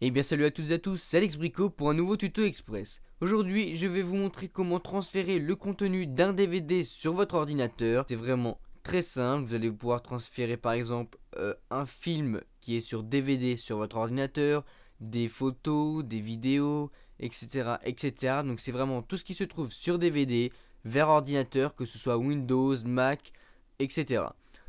Eh bien salut à toutes et à tous, c'est Alex Bricot pour un nouveau tuto express. Aujourd'hui je vais vous montrer comment transférer le contenu d'un DVD sur votre ordinateur. C'est vraiment très simple, vous allez pouvoir transférer par exemple un film qui est sur DVD sur votre ordinateur, des photos, des vidéos, etc. etc. Donc c'est vraiment tout ce qui se trouve sur DVD vers ordinateur, que ce soit Windows, Mac, etc.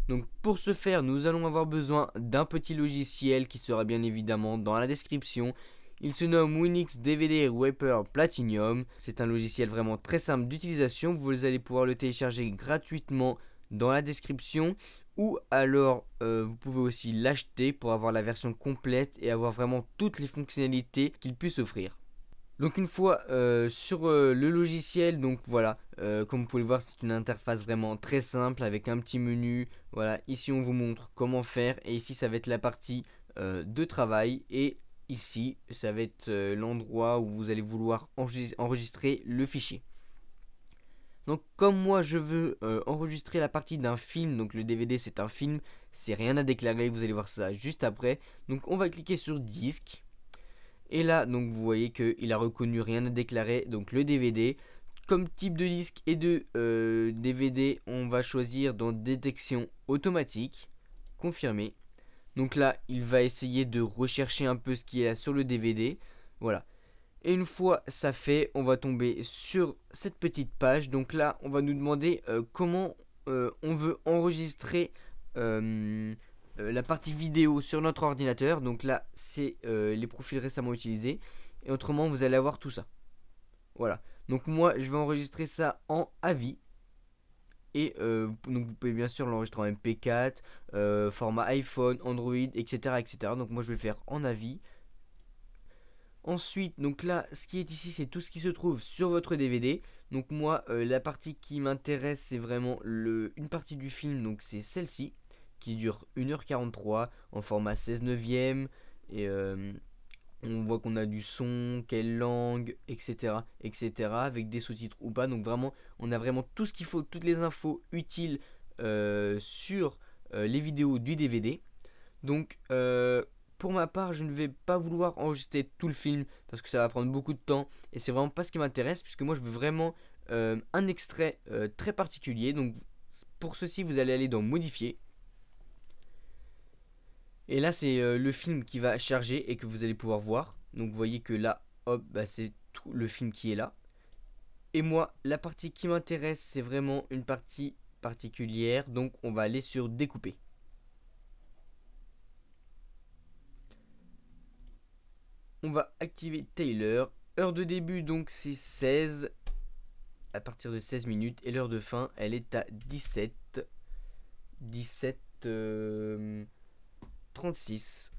Donc pour ce faire, nous allons avoir besoin d'un petit logiciel qui sera bien évidemment dans la description. Il se nomme Winx DVD Wiper Platinum. C'est un logiciel vraiment très simple d'utilisation. Vous allez pouvoir le télécharger gratuitement dans la description. Ou alors vous pouvez aussi l'acheter pour avoir la version complète et avoir vraiment toutes les fonctionnalités qu'il puisse offrir. Donc une fois sur le logiciel, donc voilà, comme vous pouvez le voir, c'est une interface vraiment très simple avec un petit menu. Voilà, ici on vous montre comment faire et ici ça va être la partie de travail et ici ça va être l'endroit où vous allez vouloir enregistrer le fichier. Donc comme moi je veux enregistrer la partie d'un film, donc le DVD c'est un film, c'est rien à déclarer, vous allez voir ça juste après. Donc on va cliquer sur disque. Et là, donc vous voyez qu'il a reconnu rien à déclarer, donc le DVD. Comme type de disque et de DVD, on va choisir dans détection automatique, confirmer. Donc là, il va essayer de rechercher un peu ce qui est là sur le DVD. Voilà. Et une fois ça fait, on va tomber sur cette petite page. Donc là, on va nous demander comment on veut enregistrer la partie vidéo sur notre ordinateur. Donc là c'est les profils récemment utilisés et autrement vous allez avoir tout ça. Voilà, donc moi je vais enregistrer ça en AVI et donc vous pouvez bien sûr l'enregistrer en MP4, format iPhone, Android, etc., etc. Donc moi je vais le faire en AVI. Ensuite, donc là, ce qui est ici, c'est tout ce qui se trouve sur votre DVD. Donc moi, la partie qui m'intéresse, c'est vraiment une partie du film, donc c'est celle-ci, qui dure 1h43 en format 16 neuvième. Et on voit qu'on a du son, quelle langue, etc., etc., avec des sous-titres ou pas. Donc vraiment, on a vraiment tout ce qu'il faut, toutes les infos utiles sur les vidéos du DVD. Donc pour ma part, je ne vais pas vouloir enregistrer tout le film parce que ça va prendre beaucoup de temps et c'est vraiment pas ce qui m'intéresse, puisque moi je veux vraiment un extrait très particulier. Donc pour ceci, vous allez aller dans modifier et là c'est le film qui va charger et que vous allez pouvoir voir. Donc vous voyez que là, hop, bah, c'est tout le film qui est là. Et moi, la partie qui m'intéresse, c'est vraiment une partie particulière, donc on va aller sur découper. On va activer Taylor. Heure de début, donc c'est 16. À partir de 16 minutes. Et l'heure de fin, elle est à 17. 36.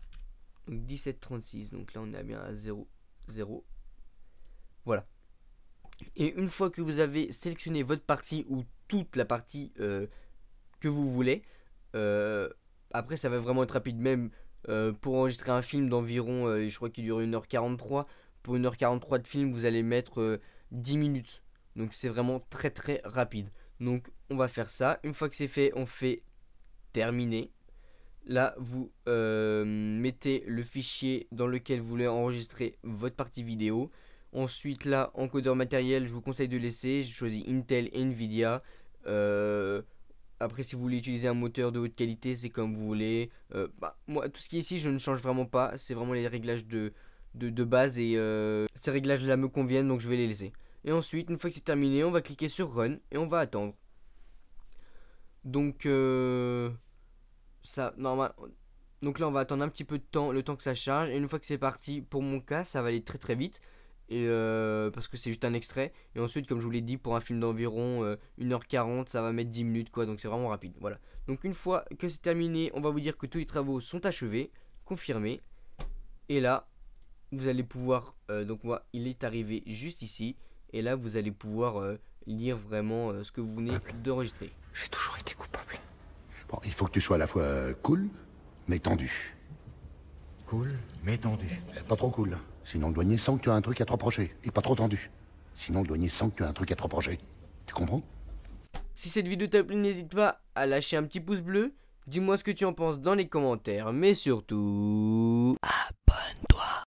Donc 17,36. Donc là, on est bien à 0, 0. Voilà. Et une fois que vous avez sélectionné votre partie ou toute la partie que vous voulez, après, ça va vraiment être rapide. Même pour enregistrer un film d'environ, je crois qu'il dure 1h43. Pour 1h43 de film, vous allez mettre 10 minutes. Donc c'est vraiment très très rapide. Donc on va faire ça. Une fois que c'est fait, on fait terminer. Là, vous mettez le fichier dans lequel vous voulez enregistrer votre partie vidéo. Ensuite, là, encodeur matériel, je vous conseille de laisser. J'ai choisi Intel et Nvidia. Après, si vous voulez utiliser un moteur de haute qualité, c'est comme vous voulez. Moi, tout ce qui est ici, je ne change vraiment pas. C'est vraiment les réglages de base et ces réglages-là me conviennent, donc je vais les laisser. Et ensuite, une fois que c'est terminé, on va cliquer sur Run et on va attendre. Donc, ça, normal. Donc là, on va attendre un petit peu de temps, le temps que ça charge. Et une fois que c'est parti, pour mon cas, ça va aller très très vite. Et parce que c'est juste un extrait. Et ensuite, comme je vous l'ai dit, pour un film d'environ 1h40, ça va mettre 10 minutes quoi. Donc c'est vraiment rapide. Voilà. Donc une fois que c'est terminé, on va vous dire que tous les travaux sont achevés. Confirmé. Et là, vous allez pouvoir. Donc moi, il est arrivé juste ici. Et là, vous allez pouvoir lire vraiment ce que vous venez d'enregistrer. J'ai toujours été coupable. Bon, il faut que tu sois à la fois cool, mais tendu. Cool, mais tendu. Pas trop cool. Sinon le douanier sent que tu as un truc à te reprocher. Et pas trop tendu. Sinon le douanier sent que tu as un truc à te reprocher. Tu comprends? Si cette vidéo t'a plu, n'hésite pas à lâcher un petit pouce bleu. Dis-moi ce que tu en penses dans les commentaires. Mais surtout...